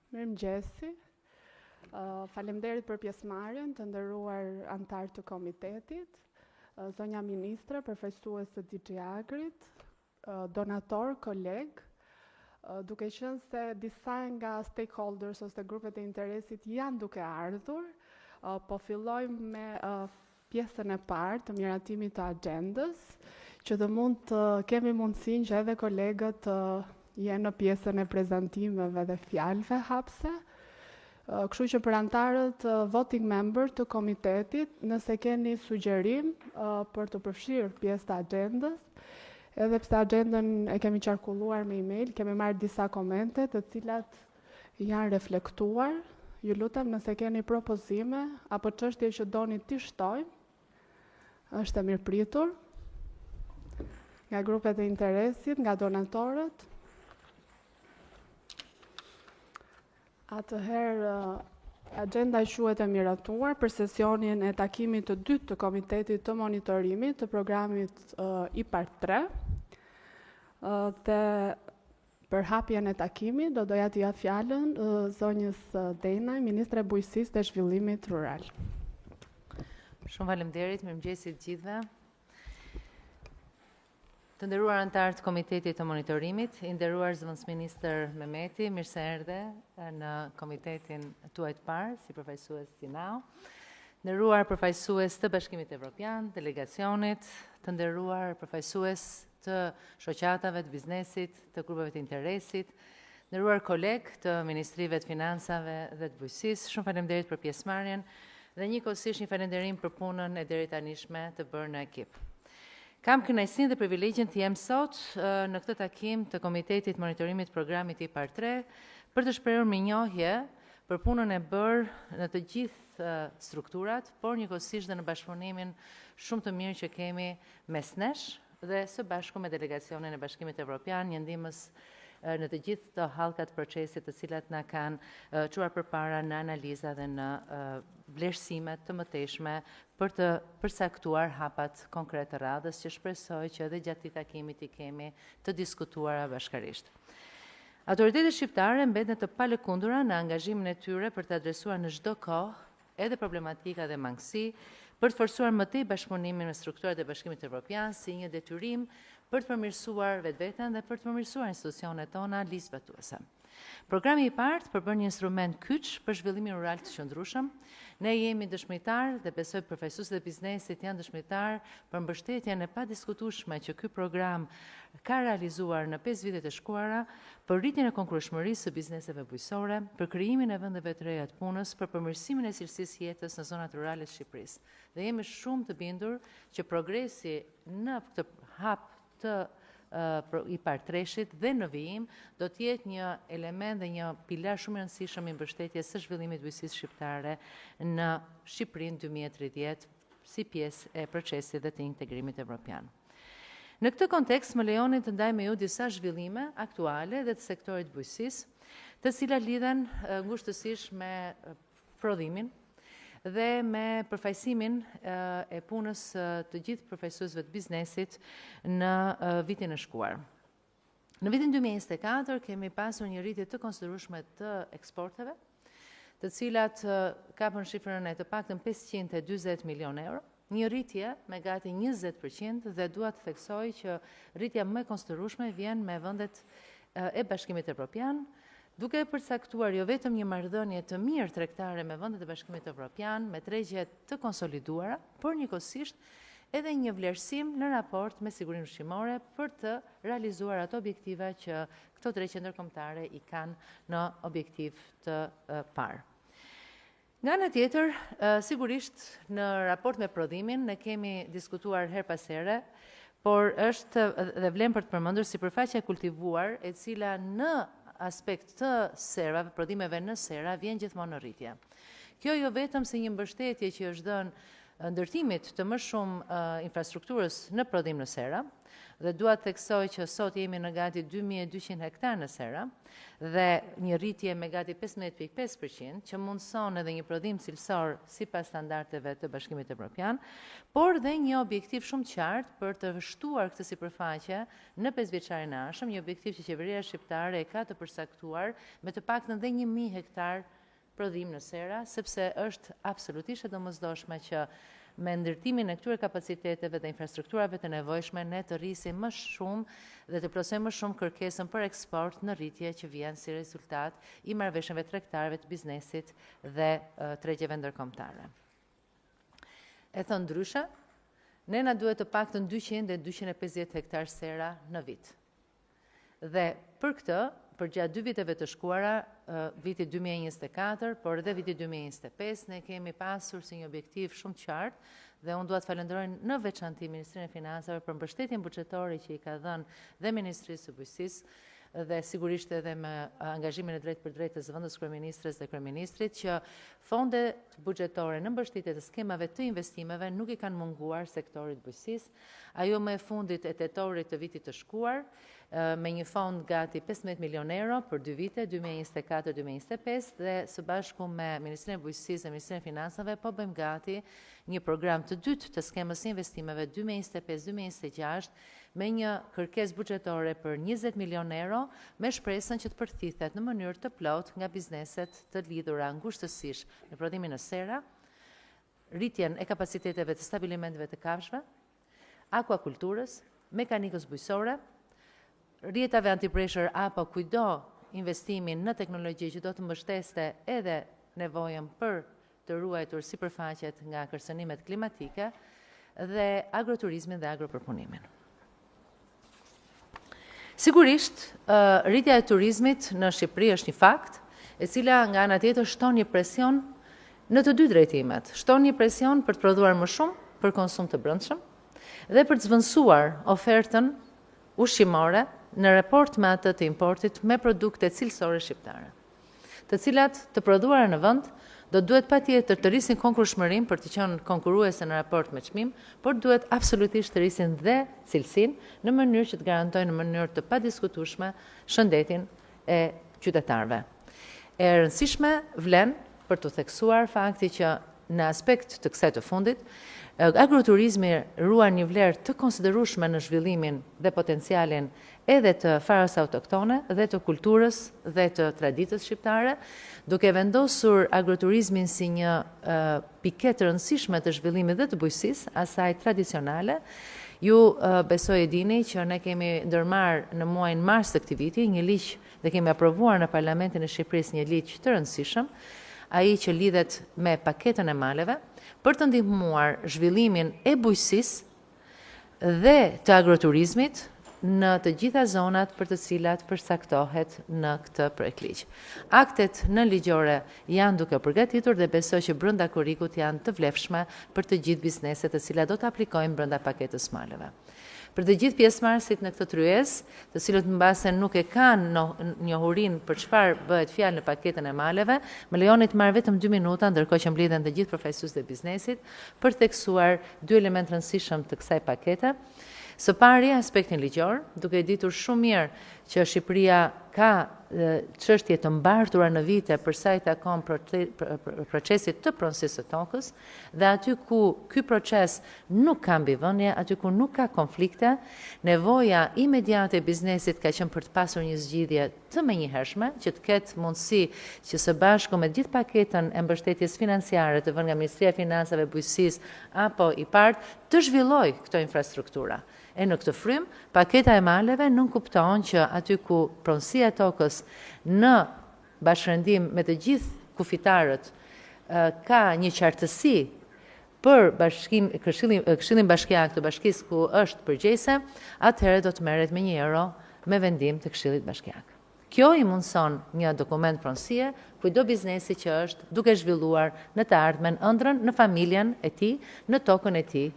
Mirëmëngjesi. Faleminderit për pjesëmarrjen të nderuar anëtar të komitetit, zonja ministre, përfaqësues të DG Agrit, donator, koleg, duke qenë se disa nga stakeholders ose grupet e interesit janë duke ardhur, po fillojmë me pjesën e parë të miratimit të agendës, që do mund të kemi mundësinë që edhe kolegët jenë në pjesën e prezantimeve dhe fjalëve hapse. Kështu që për antarët voting member të komitetit, nëse keni sugjerim për të përfshirë pjesë të agendës, edhe pse agendën e kemi qarkulluar me email, kemi marrë disa komente të cilat janë reflektuar. Ju lutem nëse keni propozime apo çështje që doni t'i shtojmë, është e mirëpritur nga grupet e interesit, nga donatorët. Atëherë, agenda quhet e miratuar për sesionin e takimit të dytë të Komitetit të Monitorimit të programit IPART 3. Dhe për hapjen e takimit do doja t'i jap fjalën zonjës Denaj, Ministre e Bujqësisë dhe Zhvillimit Rural. Shumë faleminderit, mirëmëngjesi të gjithëve. Të nderuar anëtar të Komitetit të Monitorimit, i nderuar zëvendësministër Mehmeti, mirë se erdhe në komitetin tuaj të parë si përfaqësues Sinao. Nderuar përfaqësues të Bashkimit Evropian, delegacionit, të nderuar përfaqësues të shoqatave të biznesit, të grupeve të interesit, nderuar koleg të Ministrive të Financave dhe të Bujqësisë, shumë faleminderit për pjesëmarrjen dhe njëkohësisht një falënderim për punën e deritanishme të bërë në ekip. Kam kënaqësinë dhe privilegjin të jem sot në këtë takim të Komitetit Monitorimit të Programit IPART 3 për të shprehur mirënjohje për punën e bërë në të gjithë strukturat, por njëkohësisht dhe në bashkëpunimin shumë të mirë që kemi mes nesh dhe së bashku me delegacionin e Bashkimit Evropian, një ndihmës në të gjithë të hallkat procesit të cilat na kanë çuar përpara në analiza dhe në vlerësime të mëtejshme për të përcaktuar hapat konkret të radhës që shpresoj që edhe gjatë këtij takimit i kemi të diskutuara bashkërisht. Autoritetet shqiptare mbeten të palëkundura në angazhimin e tyre për të adresuar në çdo kohë edhe problematika dhe mangësi, për të forcuar më tej bashkëpunimin me strukturat e Bashkimit Evropian si një detyrim për të përmirësuar vetveten dhe për të përmirësuar institucionet tona ligjzbatuese. Programi IPART përbën një instrument kyç për zhvillimin rural të qëndrueshëm. Ne jemi dëshmitar dhe besoj përfaqësuesit e biznesit janë dëshmitar për mbështetjen e padiskutueshme që ky program ka realizuar në 5 vitet e shkuara për rritjen e konkurrueshmërisë së bizneseve bujqësore, për krijimin e vendeve të reja të punës, për përmirësimin e cilësisë jetës në zonat rurale të Shqipërisë. Dhe jemi shumë të bindur që progresi në këtë hap të IPART 3-shit dhe në vijim do të jetë një element dhe një pilar shumë i rëndësishëm i mbështetjes së zhvillimit bujqësisë shqiptare në Shqipërinë 2030 si pjesë e procesit dhe të integrimit evropian. Në këtë kontekst më lejoni të ndaj me ju disa zhvillime aktuale dhe të sektorit bujqësisë, të cilat lidhen ngushtësisht me prodhimin dhe me përfaqësimin e punës të gjithë përfaqësuesve të biznesit në vitin e shkuar. Në vitin 2024 kemi pasur një rritje të konsiderueshme të eksporteve, të cilat kapën shifrën e të paktën 540 milion euro, një rritje me gati 20% dhe dua të theksoj që rritja më e konsiderueshme vjen me vendet e Bashkimit Evropian, duke përcaktuar jo vetëm një marrëdhënie të mirë tregtare me vendet e Bashkimit Evropian, me tregje të konsoliduara, por njëkohësisht edhe një vlerësim në raport me sigurinë ushqimore për të realizuar ato objektiva që këto tregje ndërkombëtare i kanë në objektiv të parë. Nga ana tjetër, sigurisht në raport me prodhimin ne kemi diskutuar her pas here, por është dhe vlen për të përmendur sipërfaqja e kultivuar e cila në aspekt të serave, prodhimeve në sera, vjen gjithmonë në rritje. Kjo jo vetëm si një mbështetje që është dhënë ndërtimit të më shumë infrastrukturës në prodhim në sera, dhe dua të theksoj që sot jemi në gati 2200 hektar në sera dhe një rritje me gati 15.5% që mundson edhe një prodhim cilësor sipas standardeve të Bashkimit Evropian, por dhe një objektiv shumë qartë për të shtuar këtë sipërfaqe në 5 vjeçarin e ardhshëm, një objektiv që qeveria shqiptare e ka të përcaktuar me të paktën dhe 1000 hektar prodhim në sera, sepse është absolutisht e domosdoshme që me ndërtimin e këtyre kapaciteteve dhe infrastrukturave të nevojshme, ne të rrisim më shumë dhe të plotësojmë më shumë kërkesën për eksport në rritje që vjen si rezultat i marrëveshjeve tregtare të biznesit dhe tregjeve ndërkombëtare. E thënë ndryshe, ne na duhet të paktën 200 dhe 250 hektar sera në vit. Dhe për këtë, për gjatë 2 viteve të shkuara, viti 2024, por edhe viti 2025, ne kemi pasur si një objektiv shumë qartë dhe unë dua të falenderoj në veçanti Ministrinë e Financave për mbështetjen buxhetore që i ka dhënë dhe Ministrisë së Bujqësisë dhe sigurisht edhe me angazhimin e drejtë për drejtë të zëvendës kryeministres dhe kryeministrit që fondet buxhetore në mbështetje të skemave të investimeve nuk i kanë munguar sektorit bujqësisë. Ajo më e fundit e tetorit të vitit të shkuar me një fond gati 15 milion euro për 2 vite, 2024-2025 dhe së bashku me Ministrinë e Bujqësisë dhe Ministrinë e Financave po bëjmë gati një program të dytë të skemës së investimeve 2025-2026 me një kërkesë buxhetore për 20 milion euro me shpresën që të përthithet në mënyrë të plotë nga bizneset të lidhura ngushtësisht në prodhimin e sera, rritjen e kapaciteteve të stabilimenteve të kafshëve, akvakulturës, mekanikës bujqësore, rrjetave anti-pressure apo kujdo investimin në teknologji që do të mbështeste edhe nevojën për të ruajtur sipërfaqet nga kërcënimet klimatike dhe agroturizmin dhe agropërpunimin. Sigurisht, rritja e turizmit në Shqipëri është një fakt, e cila nga ana tjetër shton një presion në të dy drejtimet. Shton një presion për të prodhuar më shumë për konsum të brendshëm dhe për të zvendësuar ofertën ushqimore në raport me atë të importit me produkte cilësore shqiptare, të cilat të prodhuara në vend do duhet patjetër të rrisin konkurshmërinë për të qenë konkurruese në raport me çmim, por duhet absolutisht të rrisin dhe cilësinë në mënyrë që të garantojnë në mënyrë të padiskutueshme shëndetin e qytetarëve. E rëndësishme vlen për të theksuar fakti që në aspekt të kësaj të fundit, agroturizmi ruan një vlerë të konsiderueshme në zhvillimin dhe potencialin edhe të farës autoktone dhe të kulturës dhe të traditës shqiptare, duke vendosur agroturizmin si një piket rëndësishme të zhvillimit dhe të bujqësisë, asaj tradicionale. Ju besoj e dini që ne kemi ndërmarrë në muajin mars të këtij viti një ligj dhe kemi aprovuar në Parlamentin e Shqipërisë një ligj të rëndësishëm, ai që lidhet me paketën e maleve, për të ndihmuar zhvillimin e bujqësisë dhe të agroturizmit në të gjitha zonat për të cilat përcaktohet në këtë projektligj. Aktet në ligjore janë duke përgatitur dhe besoj që brenda kurrikut janë të vlefshme për të gjithë bizneset të cilat do të aplikojnë brenda paketës maleve. Për të gjithë pjesëmarrësit në këtë tryezë, të cilët mbase nuk e kanë njohurinë për çfarë bëhet fjalë në paketën e maleve, më lejoni të marr vetëm 2 minuta ndërkohë që mblidhen të gjithë përfaqësuesit e biznesit për të theksuar 2 elementë rëndësishëm të kësaj pakete. Së pari, aspektin ligjor, duke ditur shumë mirë që Shqipëria ka çështje të mbartura në vite për sa i takon procesit të pronësisë së tokës dhe aty ku ky proces nuk ka mbivënie, aty ku nuk ka konflikte, nevoja imediate e biznesit ka qenë për të pasur një zgjidhje të menjëhershme, që të ketë mundësi që së bashku me gjithë paketën e mbështetjes financiare të vënë nga Ministria e Financave, Bujqësisë apo IPART të zhvillojë këto infrastruktura. E në këtë frym, paketa e maleve nuk kupton që aty ku pronësia e tokës në bashkërendim me të gjithë kufitarët ka një qartësi për Këshillin Bashkiak të Bashkisë ku është përgjegjëse, atëherë do të merret me €1 me vendim të Këshillit Bashkiak. Kjo i mundson një dokument pronësie kujdo biznesi që është duke zhvilluar në të ardhmen ëndrrën në familjen e tij, në tokën e tij,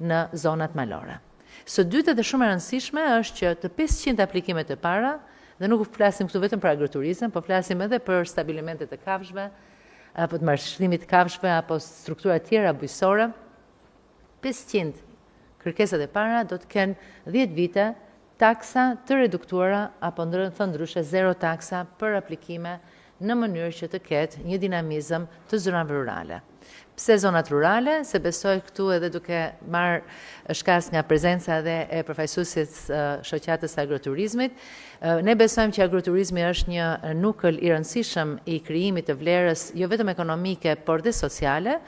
në zonat malore. Së dytë dhe shumë e rëndësishme është që të 500 aplikimet e para, dhe nuk flasim këtu vetëm për agroturizëm, po flasim edhe për stabilimentet e kafshëve, apo të marrëdhëniet të kafshëve, apo struktura tjera bujqësore, 500 kërkesat e para do të kenë 10 vite taksa të reduktuara apo ndryshe zero taksa për aplikime në mënyrë që të ketë një dinamizëm të zonave rurale. Pse zonat rurale? Se besoj këtu edhe duke marrë shkas nga prezenca edhe e përfaqësuesit shoqatës agroturizmit, ne besojmë që agroturizmi është një nukël i rëndësishëm i krijimit të vlerës jo vetëm ekonomike, por dhe sociale.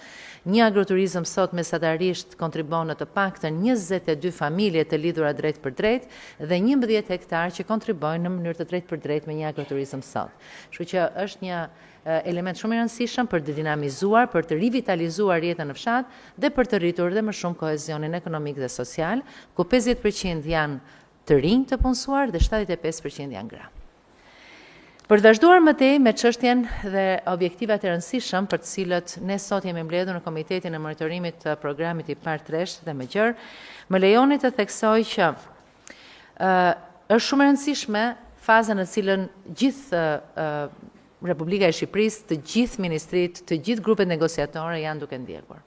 Një agroturizëm sot mesatarisht kontribon në të paktën 22 familje të lidhura drejt për drejt dhe 11 hektar që kontribojnë në mënyrë të drejt për drejt me një agroturizëm sot. Kështu që është një element shumë i rëndësishëm për të dinamizuar, për të rivitalizuar jetën në fshat dhe për të rritur dhe më shumë kohezionin ekonomik dhe social, ku 50% janë të rinj të punësuar dhe 75% janë gra. Për të vazhduar më tej me çështjen dhe objektivat e rëndësishëm për të cilët ne sot jemi mbledhur në Komitetin e Monitorimit të Programit i parë Tresh dhe më gjërë, më lejoni të theksoj që është shumë e rëndësishme faza në cilën gjithë Republika e Shqipërisë, të gjithë ministrit, të gjithë grupet negociatore janë duke ndjekur.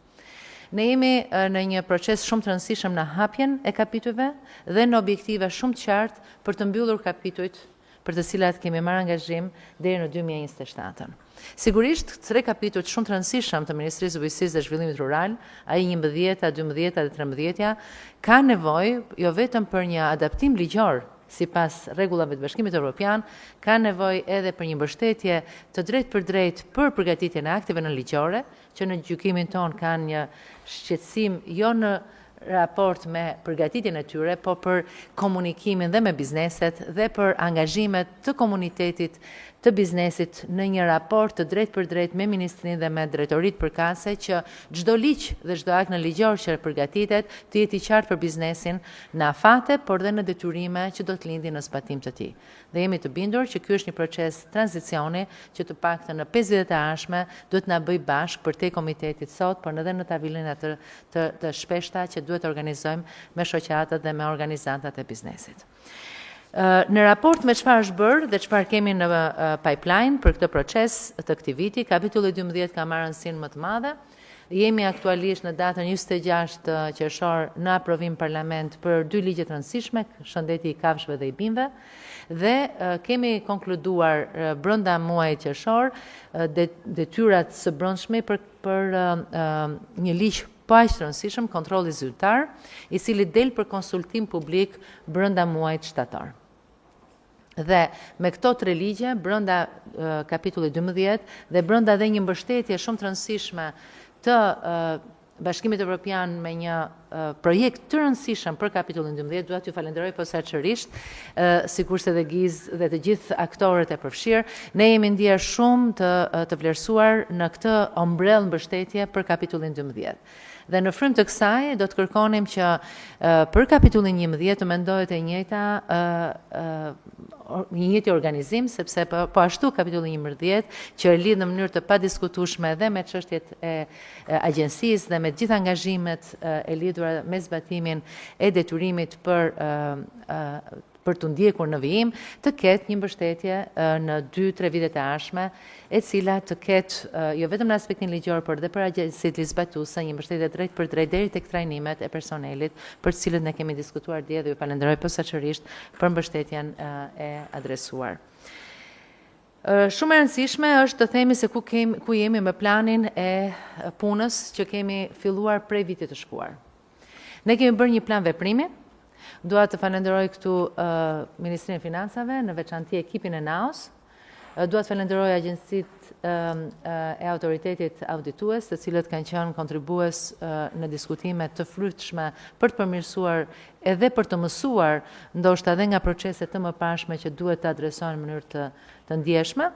Ne jemi në një proces shumë të rëndësishëm në hapjen e kapitujve dhe në objektive shumë të qartë për të mbyllur kapitujt për të cilat kemi marrë angazhim deri në 2027. Sigurisht, 3 kapitujt shumë të rëndësishëm të Ministrisë së Bujqësisë dhe Zhvillimit Rural, ai 11, 12 dhe 13, ka nevojë jo vetëm për një adaptim ligjor sipas rregullave të Bashkimit Evropian, ka nevojë edhe për një mbështetje të drejtë për drejt për përgatitjen e akteve nënligjore, që në gjykimin ton kanë një shqetësim jo në raport me përgatitjen e tyre, po për komunikimin dhe me bizneset dhe për angazhimet të komunitetit të biznesit në një raport të drejt për drejt me ministrin dhe me drejtorit përkatëse që çdo ligj dhe çdo akt nënligjor që përgatitet të jetë i qartë për biznesin në afate, por dhe në detyrime që do të lindin në zbatim të tij. Dhe jemi të bindur që ky është një proces tranzicioni që të paktën në 5 vitet e ardhshme duhet na bëj bashkë për te komitetit sot, por edhe në tavolina të shpeshta që duhet të organizojmë me shoqatat dhe me organizantat e biznesit. Në raport me çfarë është bërë dhe çfarë kemi në pipeline për këtë proces të këtij viti, kapitulli 12 ka marrë rëndësinë më të madhe. Jemi aktualisht në datën 26 qershor në aprovim parlament për 2 ligje të rëndësishme, shëndeti i kafshëve dhe i bimëve, dhe kemi konkluduar brenda muajit qershor detyrat së brendshme për një ligj po aq të rëndësishëm, kontrolli zyrtar, i cili del për konsultim publik brenda muajit shtator. Dhe me këto 3 ligje, brenda kapitullit 12 dhe brenda dhe një mbështetje shumë të rëndësishme të Bashkimit Evropian me një projekt të rëndësishëm për kapitullin 12, dua t'ju falenderoj posaçërisht, sikurse dhe Giz dhe të gjithë aktorët e përfshirë, ne jemi ndier shumë të vlerësuar në këtë ombrell mbështetje për kapitullin 12. Dhe në frymë të kësaj do të kërkonim që për kapitullin 11 të mendohet e njëjti organizim, sepse po ashtu kapitulli 11 që lidh në mënyrë të padiskutueshme dhe me çështjet e agjencisë dhe me gjithë angazhimet e lidhura me zbatimin e detyrimit për të ndjekur në vijim, të ketë një mbështetje në 2-3 vitet e ardhshme, e cila të ketë jo vetëm në aspektin ligjor, por dhe për agjencitë ligjbatuese një mbështetje drejt për drejt deri tek trajnimet e personelit, për të cilët ne kemi diskutuar dje dhe ju falenderoj posaçërisht për mbështetjen e adresuar. Shumë e rëndësishme është të themi se ku jemi me planin e punës që kemi filluar prej vitit të shkuar. Ne kemi bërë një plan veprimi. Dua të falenderoj këtu Ministrinë e Financave, në veçanti ekipin e NAOS. Dua të falenderoj agjencitë e autoritetit auditues, të cilët kanë qenë kontribues në diskutime të frytshme për të përmirësuar edhe për të mësuar, ndoshta edhe nga proceset të mëparshme që duhet të adresohen në mënyrë të ndjeshme.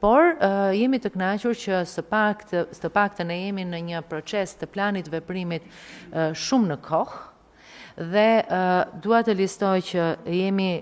Por jemi të kënaqur që së paktën ne jemi në një proces të planit veprimit shumë në kohë. Dhe dua të listoj që jemi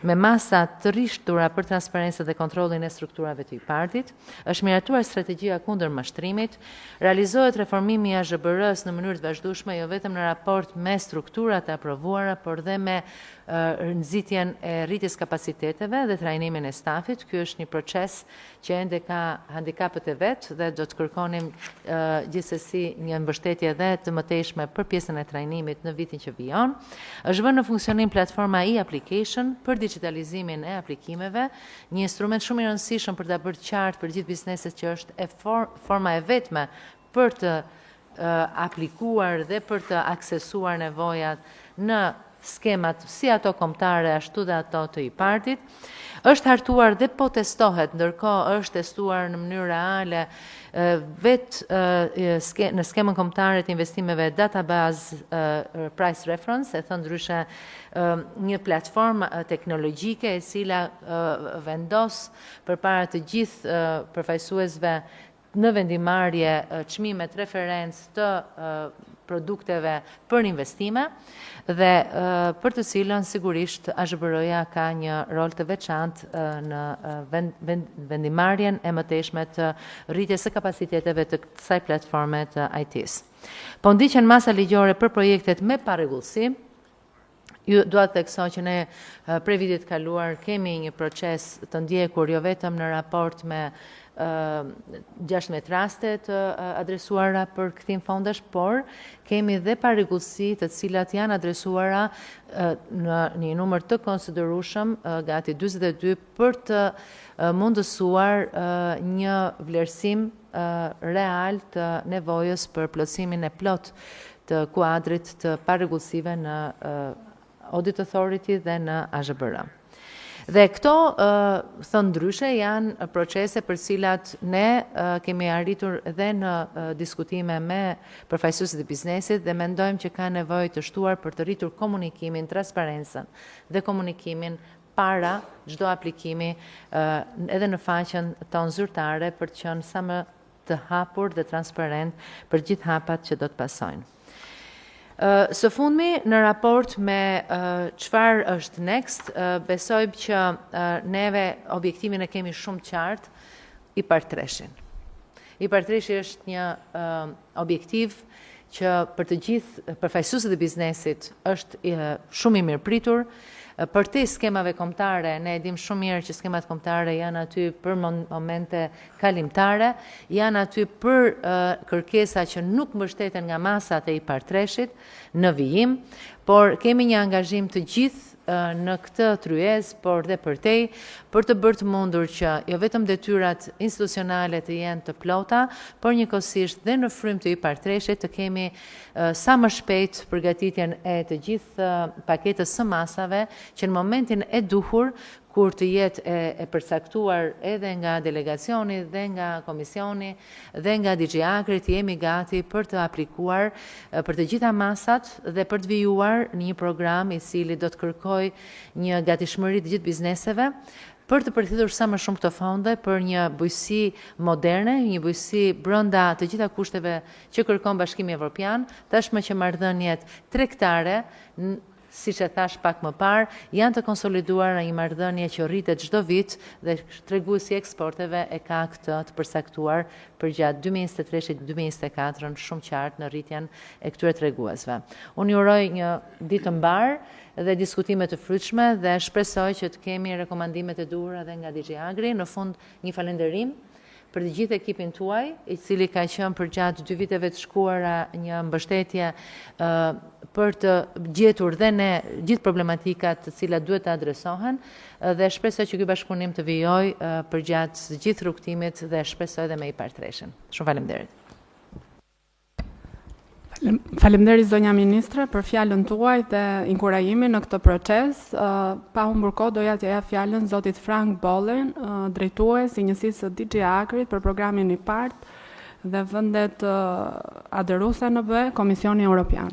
me masa të rishtura për transparencë dhe kontrollin e strukturave të IPART-it, është miratuar strategjia kundër mashtrimit, realizohet reformimi i AZBR-s në mënyrë të vazhdueshme jo vetëm në raport me strukturat e aprovuara, por dhe me nxitjen e rritjes kapaciteteve dhe trajnimin e stafit. Ky është një proces që ende ka handikapet e vet dhe do të kërkonim gjithsesi një mbështetje dhe të mëtejshme për pjesën e trajnimit në vitin që vijon. Është vënë në funksionim platforma e-application për digitalizimin e aplikimeve, një instrument shumë i rëndësishëm për ta bërë qartë për gjithë bizneset që është forma e vetme për të aplikuar dhe për të aksesuar nevojat në skemat si ato kombëtare ashtu dhe ato të i-partit. Është hartuar dhe po testohet, ndërkohë është testuar në mënyrë reale vetë në skemën kombëtare të investimeve database price reference, e thënë ndryshe një platformë teknologjike e cila vendos përpara të gjithë përfaqësuesve në vendimarrje çmimet referencë të produkteve për investime dhe për të cilën sigurisht AZBR-ja ka një rol të veçantë në vendimarrjen e mëtejshme të rritjes së kapaciteteve të kësaj platforme të IT-s. Po ndiqen masa ligjore për projektet me parregullsi. Ju dua të theksoj që ne prej vitit kaluar kemi një proces të ndjekur jo vetëm në raport me 16 raste të adresuara për kthim fondesh, por kemi dhe parregullsi të cilat janë adresuara në një numër të konsiderueshëm, gati 42, për të mundësuar një vlerësim real të nevojës për plotësimin e plot të kuadrit të parregullsive në Audit Authority dhe në AZBR. Dhe këto, thënë ndryshe, janë procese për cilat ne kemi arritur dhe në diskutime me përfaqësuesit e biznesit dhe mendojmë që ka nevojë të shtuar për të rritur komunikimin, transparencën dhe komunikimin para çdo aplikimi edhe në faqen tonë zyrtare për të qenë sa më të hapur dhe transparent për gjithë hapat që do të pasojnë. Së fundmi, në raport me çfarë është next, besojmë që neve objektivin e kemi shumë qartë, i-partreshin. I-partreshi është një objektiv që për të gjithë përfaqësuesit e biznesit është shumë i mirëpritur. Për të skemave kombëtare, ne e dim shumë mirë që skemat kombëtare janë aty për momente kalimtare, janë aty për kërkesa që nuk mbështeten nga masat e i-partreshit në vijim, por kemi një angazhim të gjithë në këtë tryez, por dhe përtej, për të bërë të mundur që jo vetëm detyrat institucionale të jenë të plota, por njëkohësisht dhe në frym të i-partreshit të kemi sa më shpejt përgatitjen e të gjithë paketës së masave që në momentin e duhur, kur të jetë e përcaktuar edhe nga delegacioni dhe nga komisioni dhe nga DG Agrit, jemi gati për të aplikuar për të gjitha masat dhe për të vijuar një program i cili do të kërkoj një gatishmëri të gjithë bizneseve për të përfituar sa më shumë këto fonde për një bujqësi moderne, një bujqësi brenda të gjitha kushteve që kërkon Bashkimi Evropian, tashmë që marrëdhëniet tregtare, siç e thash pak më parë, janë të konsoliduar në një marrëdhënie që rritet çdo vit dhe treguesi i eksporteve e ka këtë të përcaktuar për gjatë 2023-2024 shumë qartë në rritjen e këtyre treguesve. Unë ju uroj një ditë të mbar dhe diskutime të frytshme dhe shpresoj që të kemi rekomandimet e duhura edhe nga DG Agri. Në fund një falënderim për të gjithë ekipin tuaj, i cili ka qenë për gjatë 2 viteve të shkuara një mbështetje për të gjetur dhe ne gjithë problematikat të cilat duhet të adresohen dhe shpresoj që ky bashkëpunim të vijojë për gjatë gjithë rrugtimit dhe shpresoj edhe me i-partreshin. Shumë faleminderit. Faleminderit zonja ministre për fjalën tuaj dhe inkurajimin në këtë proces. Pa humbur kohë doja t'ja jap fjalën zotit Frank Bollen, drejtues i njësisë së DG Agrit për programin i-part dhe vendet aderuese në BE, Komisioni Evropian.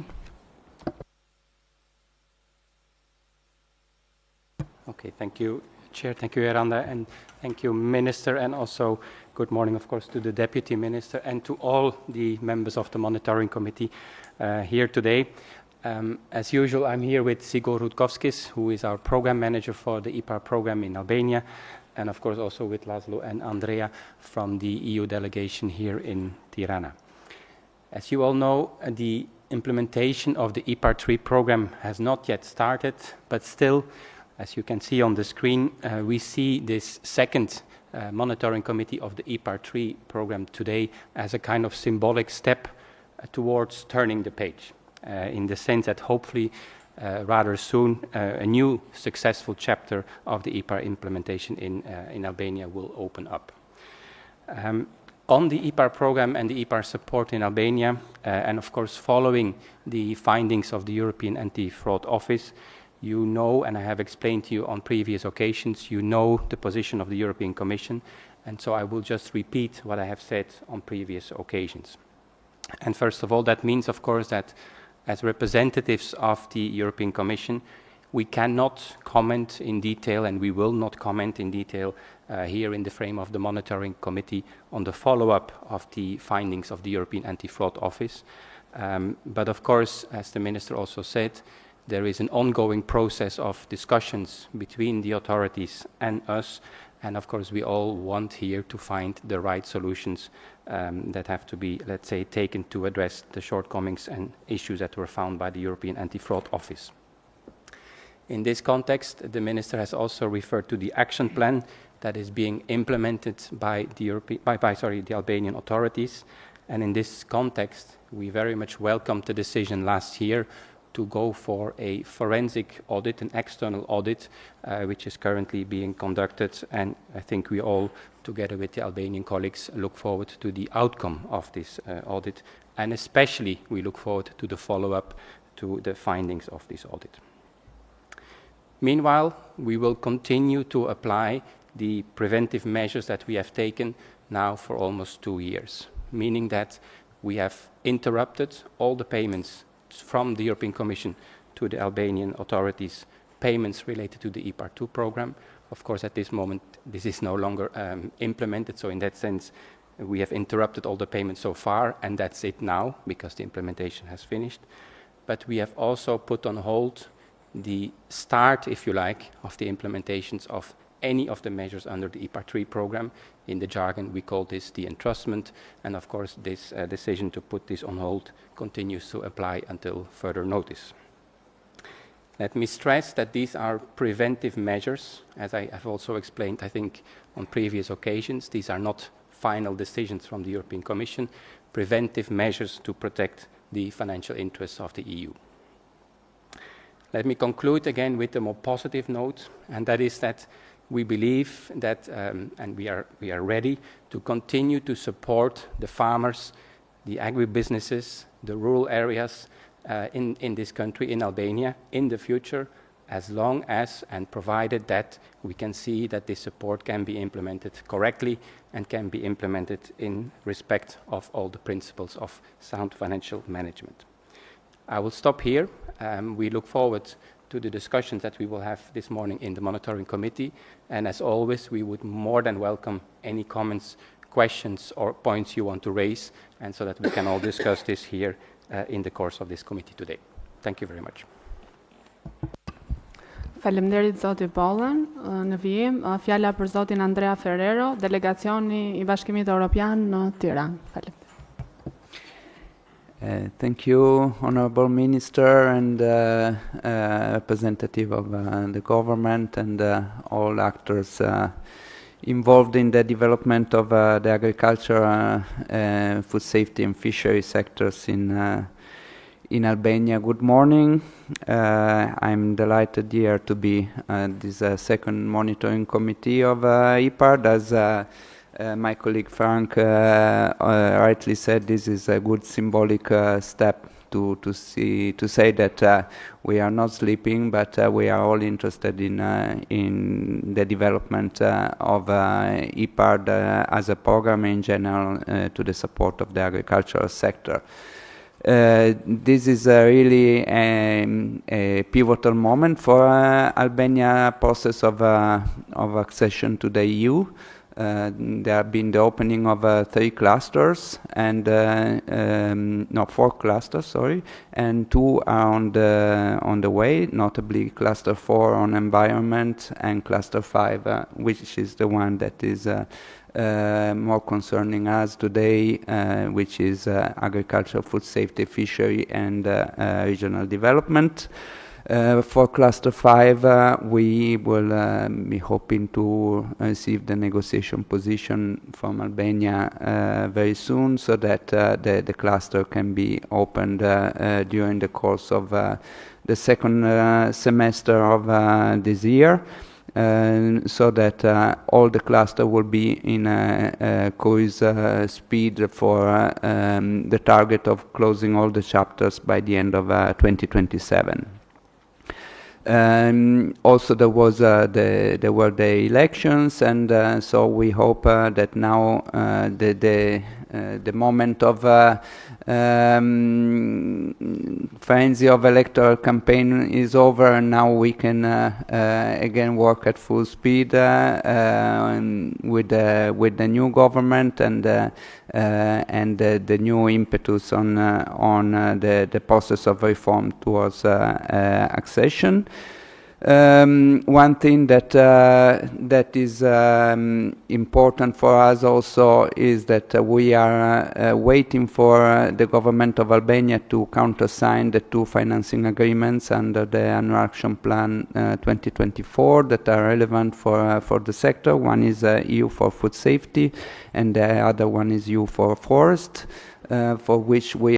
Okay, thank you, Chair. Thank you, Eranda, and thank you, Minister, and also good morning, of course, to the Deputy Minister and to all the members of the Monitoring Committee here today. As usual, I'm here with Sigor Rutkovskis, who is our Program Manager for the IPAR program in Albania, and of course also with Laszlo and Andrea from the EU delegation here in Tirana. As you all know, the implementation of the IPAR 3 program has not yet started, but still, as you can see on the screen, we see this second monitoring committee of the IPAR 3 program today as a kind of symbolic step towards turning the page, in the sense that hopefully rather soon a new successful chapter of the IPAR implementation in Albania will open up. On the IPAR program and the IPAR support in Albania, and of course following the findings of the European Anti-Fraud Office, you know, and I have explained to you on previous occasions, you know the position of the European Commission, and so I will just repeat what I have said on previous occasions. And first of all, that means, of course, that as representatives of the European Commission, we cannot comment in detail, and we will not comment in detail here in the frame of the Monitoring Committee on the follow-up of the findings of the European Anti-Fraud Office. But of course, as the Minister also said, there is an ongoing process of discussions between the authorities and us, and of course we all want here to find the right solutions that have to be, let's say, taken to address the shortcomings and issues that were found by the European Anti-Fraud Office. In this context, the Minister has also referred to the action plan that is being implemented by the Albanian authorities. And in this context, we very much welcomed the decision last year to go for a forensic audit, an external audit, which is currently being conducted. And I think we all, together with the Albanian colleagues, look forward to the outcome of this audit. And especially, we look forward to the follow-up to the findings of this audit. Meanwhile, we will continue to apply the preventive measures that we have taken now for almost 2 years, meaning that we have interrupted all the payments from the European Commission to the Albanian authorities, payments related to the IPAR 2 program. Of course, at this moment, this is no longer implemented, so in that sense, we have interrupted all the payments so far, and that's it now, because the implementation has finished. But we have also put on hold the start, if you like, of the implementations of any of the measures under the IPAR 3 program. In the jargon, we call this the entrustment, and of course this decision to put this on hold continues to apply until further notice. Let me stress that these are preventive measures, as I have also explained, I think, on previous occasions. These are not final decisions from the European Commission, preventive measures to protect the financial interests of the EU. Let me conclude again with a more positive note, and that is that we believe that, and we are ready to continue to support the farmers, the agribusinesses, the rural areas in this country, in Albania, in the future, as long as and provided that we can see that this support can be implemented correctly and can be implemented in respect of all the principles of sound financial management. I will stop here. We look forward to the discussions that we will have this morning in the Monitoring Committee. And as always, we would more than welcome any comments, questions, or points you want to raise, and so that we can all discuss this here in the course of this committee today. Thank you very much. Faleminderit zoti Bollën. Në vijim, fjala për zotin Andrea Ferrero, delegacioni I Bashkimit Evropian në Tiranë. Faleminderit. Thank you, Honorable Minister and representative of the government and all actors involved in the development of the agriculture, food safety and fishery sectors in Albania. Good morning. I'm delighted here to be this second monitoring committee of IPARD. As my colleague Frank rightly said, this is a good symbolic step to say that we are not sleeping, but we are all interested in the development of IPARD as a program in general to the support of the agricultural sector. This is really a pivotal moment for Albania process of accession to the EU. there have been the opening of 3 clusters and 4 clusters, sorry, and 2 are on the way, notably cluster 4 on environment and cluster 5, which is the one that is more concerning us today, which is agriculture, food safety, fishery, and regional development. For cluster 5, we will be hoping to receive the negotiation position from Albania very soon, so that the cluster can be opened during the course of the second semester of this year, so that all the cluster will be in cruise speed for the target of closing all the chapters by the end of 2027. Also, there were the elections, and so we hope that now the moment of frenzy of electoral campaign is over, and now we can again work at full speed with the new government and the new impetus on the process of reform towards accession. One thing that is important for us also is that we are waiting for the government of Albania to countersign the 2 financing agreements under the Annual Action Plan 2024 that are relevant for the sector. One is EU for food safety, and the other one is EU for forest, for which we